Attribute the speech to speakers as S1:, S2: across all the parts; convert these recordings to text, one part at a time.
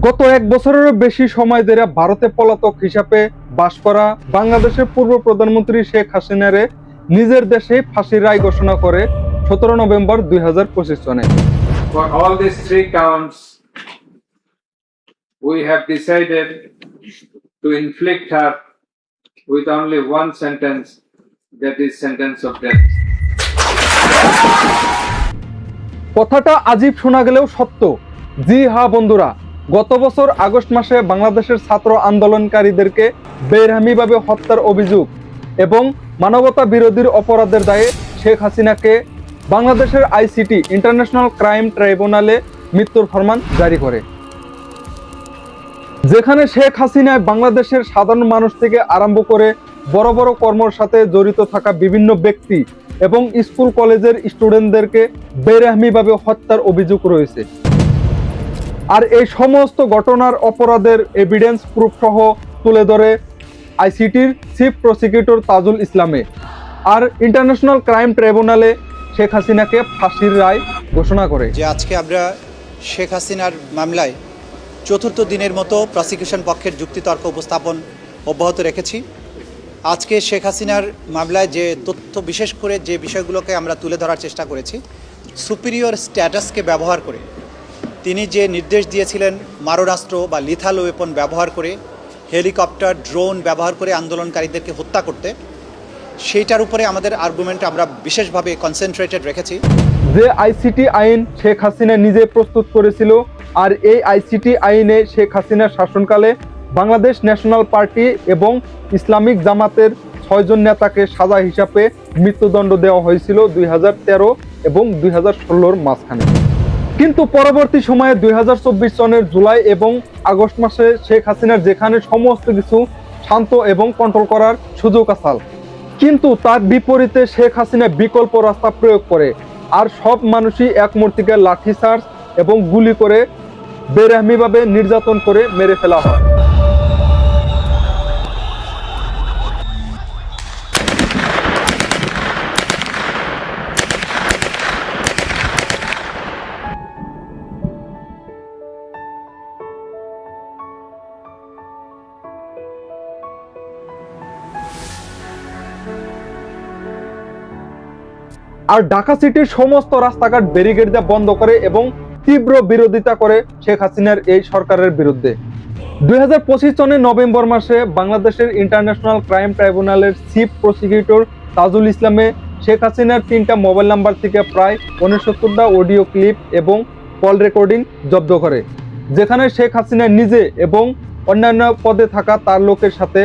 S1: গত এক বছরেরও বেশি সময় ধরে ভারতে পলাতক হিসাবে বাস করা বাংলাদেশের পূর্ব প্রধানমন্ত্রী শেখ হাসিনারে নিজের দেশে ফাঁসির রায় ঘোষণা করে 17 নভেম্বর 2025 সনে।
S2: For all these three counts, we have decided to inflict her with only one sentence, that is sentence of death.
S1: কথাটা আজীব শোনা গেলেও সত্য। জি হ্যাঁ বন্ধুরা, গত বছর আগস্ট মাসে বাংলাদেশের ছাত্র আন্দোলনকারীদেরকে বেরহমিভাবে হত্যার অভিযোগ এবং মানবতা বিরোধীর অপরাধের দায়ে শেখ হাসিনাকে বাংলাদেশের আইসিটি ইন্টারন্যাশনাল ক্রাইম ট্রাইব্যুনালে মৃত্যুর ফরমান জারি করে, যেখানে শেখ হাসিনায় বাংলাদেশের সাধারণ মানুষ থেকে আরম্ভ করে বড় বড় কর্মের সাথে জড়িত থাকা বিভিন্ন ব্যক্তি এবং স্কুল কলেজের স্টুডেন্টদেরকে বেরহমিভাবে হত্যার অভিযোগ রয়েছে। আর এই সমস্ত ঘটনার অপরাধের এভিডেন্স প্রুফ সহ তুলে ধরে আইসিটির চিফ প্রসিকিউটর তাজুল ইসলামে আর ইন্টারন্যাশনাল ক্রাইম ট্রাইব্যুনালে শেখ হাসিনাকে ফাঁসির রায় ঘোষণা করে।
S3: যে আজকে আমরা শেখ হাসিনার মামলায় চতুর্থ দিনের মতো প্রসিকিউশন পক্ষের যুক্তিতর্ক উপস্থাপন অব্যাহত রেখেছি। আজকে শেখ হাসিনার মামলায় যে তথ্য, বিশেষ করে যে বিষয়গুলোকে আমরা তুলে ধরার চেষ্টা করেছি, সুপিরিয়র স্ট্যাটাসকে ব্যবহার করে তিনি যে নির্দেশ দিয়েছিলেন মারণাস্ত্র বা লিথাল ওয়েপন ব্যবহার করে, হেলিকপ্টার, ড্রোন ব্যবহার করে আন্দোলনকারীদেরকে হত্যা করতে, সেইটার উপরে আমাদের আর্গুমেন্ট আমরা বিশেষভাবে কনসেন্ট্রেটেড রেখেছি।
S1: যে আইসিটি আইন শেখ হাসিনা নিজে প্রস্তুত করেছিল, আর এই আইসিটি আইনে শেখ হাসিনার শাসনকালে বাংলাদেশ ন্যাশনাল পার্টি এবং ইসলামিক জামাতের 6 জন নেতাকে সাজা হিসাবে মৃত্যুদণ্ড দেওয়া হয়েছিল 2013 এবং 2016 মাঝখানে। কিন্তু পরবর্তী সময়ে 2024 সনের জুলাই এবং আগস্ট মাসে শেখ হাসিনার যেখানে সমস্ত কিছু শান্ত এবং কন্ট্রোল করার সুযোগ আসাল, কিন্তু তার বিপরীতে শেখ হাসিনা বিকল্প রাস্তা প্রয়োগ করে আর সব মানুষই এক মূর্তিকে লাঠিচার্জ এবং গুলি করে বেরহমিভাবে নির্যাতন করে মেরে ফেলা হয়। আর ঢাকা সিটির সমস্ত রাস্তাঘাট ব্যারিকেড দিয়ে বন্ধ করে এবং তীব্র বিরোধিতা করে শেখ হাসিনার এই সরকারের বিরুদ্ধে। 2025 সনের নভেম্বর মাসে বাংলাদেশের ইন্টারন্যাশনাল ক্রাইম ট্রাইব্যুনালের চিফ প্রসিকিউটর তাজুল ইসলামে শেখ হাসিনার 3টা মোবাইল নাম্বার থেকে প্রায় 69টা অডিও ক্লিপ এবং কল রেকর্ডিং জব্দ করে, যেখানে শেখ হাসিনা নিজে এবং অন্যান্য পদে থাকা তার লোকের সাথে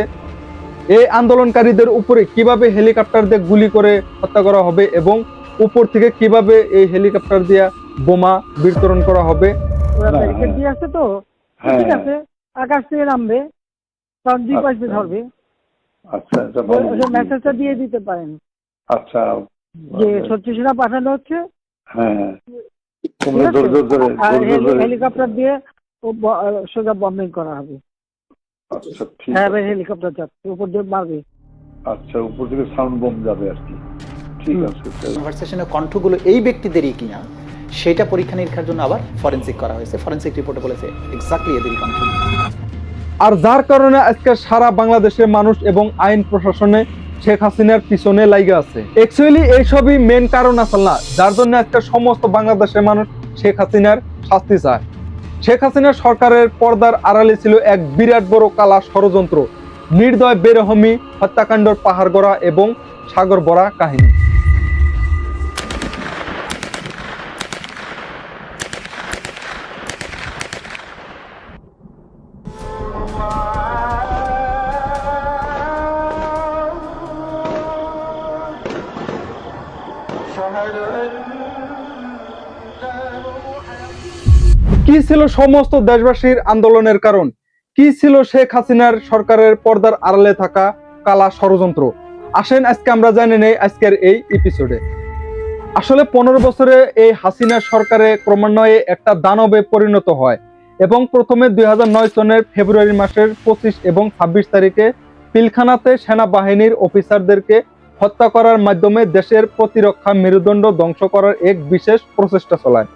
S1: এই আন্দোলনকারীদের উপরে কিভাবে হেলিকপ্টার দিয়ে গুলি করে হত্যা করা হবে এবং উপর থেকে কিভাবে এই হেলিকপ্টার দিয়ে বোমা বিতরণ করা হবে।
S4: ব্যারিকেড দিয়ে আছে তো, ঠিক আছে, আকাশ থেকে নামবে, সব দুই পাশে ধরবে।
S5: আচ্ছা,
S4: মেসেজটা দিয়ে দিতে পারেন।
S5: আচ্ছা,
S4: যে সত্যি সেনা পাঠানো হচ্ছে,
S5: হ্যাঁ,
S4: আর হেলিকপ্টার দিয়ে সোজা বম্বিং করা হবে।
S5: আচ্ছা, ঠিক
S4: হ্যাঁ,
S5: আছে।
S4: হেলিকপ্টার যাচ্ছে উপর দিয়ে মারবে।
S5: আচ্ছা, উপর থেকে সাউন্ড বম যাবে আর কি। ঠিক আছে।
S3: কনভারসেশনের কণ্ঠগুলো এই ব্যক্তিদেরই কিনা সেটা পরীক্ষা নিরীক্ষার জন্য আবার ফরেনসিক করা হয়েছে। ফরেনসিক রিপোর্টে বলেছে এক্স্যাক্টলি এদেরই কণ্ঠ।
S1: আর যার কারণে আজকে সারা বাংলাদেশের মানুষ এবং আইন প্রশাসনে শেখ হাসিনার পিছনে লাইগা আছে। অ্যাকচুয়ালি এইসবই মেন কারণ আসল না, যার জন্য আজকে সমস্ত বাংলাদেশের মানুষ শেখ হাসিনার শাস্তি চায়। শেখ হাসিনার সরকারের পর্দার আড়ালে ছিল এক বিরাট বড় কালা ষড়যন্ত্র, নির্দয় বেরহমি হত্যাকাণ্ডের পাহাড় গড়া এবং সাগর ভরা কাহিনী। কি ছিল সমস্ত দেশবাসীর আন্দোলনের কারণ? কি ছিল শেখ হাসিনার সরকারের পর্দার আড়ালে থাকা কালা ষড়যন্ত্র? আসেন আজকে আমরা জানি নেই আজকের এই এপিসোডে। আসলে 15 বছরে এই হাসিনার সরকারে ক্রমান্বয়ে একটা দানবে পরিণত হয় এবং প্রথমে 2009 সনের ফেব্রুয়ারি মাসের 25 এবং 26 তারিখে পিলখানাতে সেনাবাহিনীর অফিসারদেরকে হত্যা করার মাধ্যমে দেশের প্রতিরক্ষা মেরুদণ্ড ধ্বংস করার এক বিশেষ প্রচেষ্টা চালায়।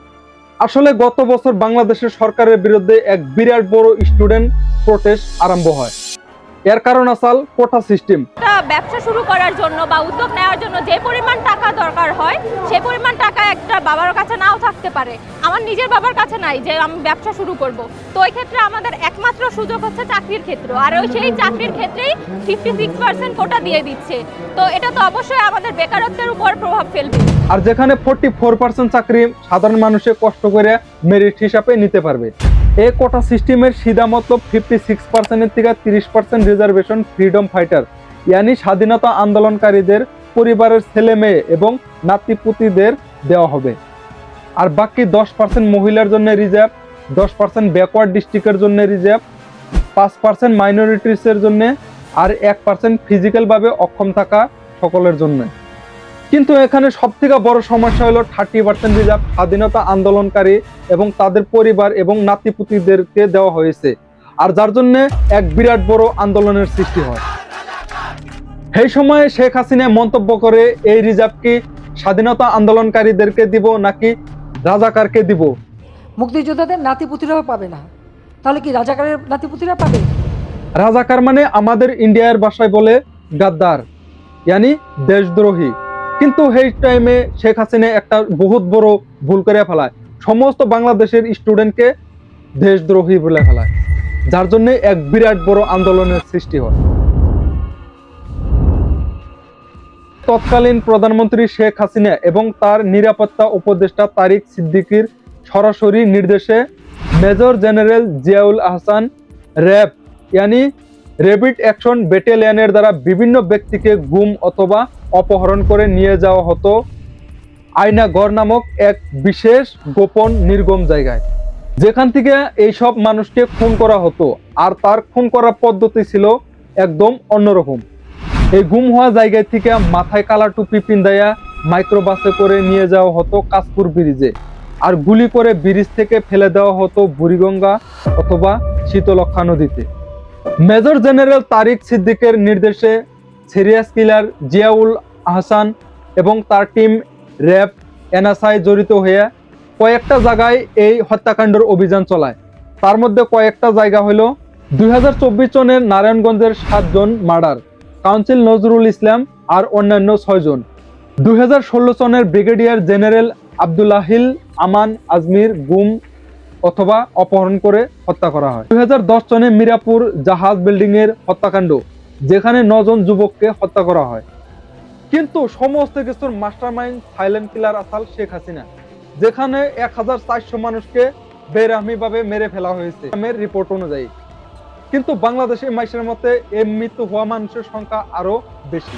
S1: আসলে গত বছর বাংলাদেশের সরকারের বিরুদ্ধে এক বিরাট বড় স্টুডেন্ট প্রোটেস্ট আরম্ভ হয়। এর কারণ আসল কোটা সিস্টেম।
S6: একটা ব্যবসা শুরু করার জন্য বা উদ্যোগ নেওয়ার জন্য যে পরিমাণ টাকা দরকার হয় সেই পরিমাণ টাকা একটা বাবার কাছে নাও থাকতে পারে। আমার নিজের বাবার কাছে নাই যে আমি ব্যবসা শুরু করব। তো ওই ক্ষেত্রে আমাদের একমাত্র সুযোগ হচ্ছে চাকরির ক্ষেত্র, আর ওই সেই চাকরির ক্ষেত্রেই 56% কোটা দিয়ে দিচ্ছে। তো এটা তো অবশ্যই আমাদের বেকারত্বের উপর প্রভাব ফেলবে।
S1: আর যেখানে 44% চাকরি সাধারণ মানুষে কষ্ট করে মেরিট হিসাবে নিতে পারবে। এই কোটা সিস্টেমের সিধা মতলব 56% থেকে 30% রিজার্ভেশন ফ্রিডম ফাইটার ইয়ানি স্বাধীনতা আন্দোলনকারীদের পরিবারের ছেলে মেয়ে এবং নাতিপুতিদের দেওয়া হবে। আর বাকি 10% মহিলার জন্য রিজার্ভ, 10% ব্যাকওয়ার্ড ডিস্ট্রিক্টের জন্য রিজার্ভ, 5% মাইনরিটিসের জন্য, আর 1% ফিজিক্যালভাবে অক্ষম থাকা সকলের জন্য। কিন্তু এখানে সবথেকে বড় সমস্যা হলো 30% রিজার্ভ স্বাধীনতা আন্দোলনকারী এবং তাদের পরিবার এবং নাতিপুতিদেরকে দেওয়া হয়েছে, আর যার জন্য এক বিরাট বড় আন্দোলনের সৃষ্টি হয়। সেই সময়ে শেখ হাসিনা মন্তব্য করে, এই রিজার্ভ কি স্বাধীনতা আন্দোলনকারীদেরকে দিব নাকি রাজাকারকে দিব?
S7: মুক্তিযোদ্ধাদের নাতিপুতিরাও পাবে না, তাহলে কি রাজাকারের নাতিপুতিরা পাবে?
S1: রাজাকার মানে আমাদের ইন্ডিয়ার ভাষায় বলে গাদ্দার, ইয়ানি দেশদ্রোহী। কিন্তু সেই টাইমে শেখ হাসিনা একটা বহুত বড় ভুল করে ফেলায়, সমস্ত বাংলাদেশের স্টুডেন্টকে দেশদ্রোহী বলে ফেলায়, যার জন্য এক বিরাট বড় আন্দোলনের সৃষ্টি হয়। তৎকালীন প্রধানমন্ত্রী শেখ হাসিনা এবং তার নিরাপত্তা উপদেষ্টা তারিক সিদ্দিকীর সরাসরি নির্দেশে major general Ziaul Ahsan RAB ইয়ানি র্যাপিড অ্যাকশন ব্যাটালিয়নের দ্বারা বিভিন্ন ব্যক্তিকে গুম অথবা অপহরণ করে নিয়ে যাওয়া হতো আয়নাগড় নামক এক বিশেষ গোপন নির্গম জায়গায়, যেখান থেকে এইসব মানুষকে খুন করা হতো। আর তার খুন করার পদ্ধতি ছিল একদম অন্যরকম। এই গুম হওয়া জায়গা থেকে মাথায় কালা টুপি পিন্দাইয়া মাইক্রোবাসে করে নিয়ে যাওয়া হতো কাশপুর ব্রিজে, আর গুলি করে ব্রিজ থেকে ফেলে দেওয়া হতো বুড়িগঙ্গা অথবা শীতলক্ষা নদীতে। মেজর জেনারেল তারিক সিদ্দিকের নির্দেশে সিরিয়াস কিলার জিয়াউল আহসান এবং তার টিম র্যাব এনএসআই জড়িত হয়ে কয়েকটা জায়গায় এই হত্যাকাণ্ডের অভিযান চালায়। তার মধ্যে কয়েকটা জায়গা হলো 2024 সনের নারায়ণগঞ্জের 7 জন মার্ডার, কাউন্সিল নজরুল ইসলাম আর অন্যান্য 6 জন। 2016 সনের ব্রিগেডিয়ার জেনারেল আব্দুল্লাহিল আমান আজমির গুম অথবা অপহরণ করে হত্যা করা হয়। 2010 সনে মিরাপুর জাহাজ বিল্ডিং এর হত্যাকাণ্ড, যেখানে 9 জন যুবককে হত্যা করা হয়। কিন্তু সমস্ত কিছুর মাস্টারমাইন্ড সাইলেন্ট কিলার আসাল শেখ হাসিনা, যেখানে 1400 মানুষকে বেরহমিভাবে মেরে ফেলা হয়েছে রিপোর্ট অনুযায়ী। কিন্তু বাংলাদেশের মানুষের মতে এই মৃত্যু হওয়া মানুষের সংখ্যা আরো বেশি।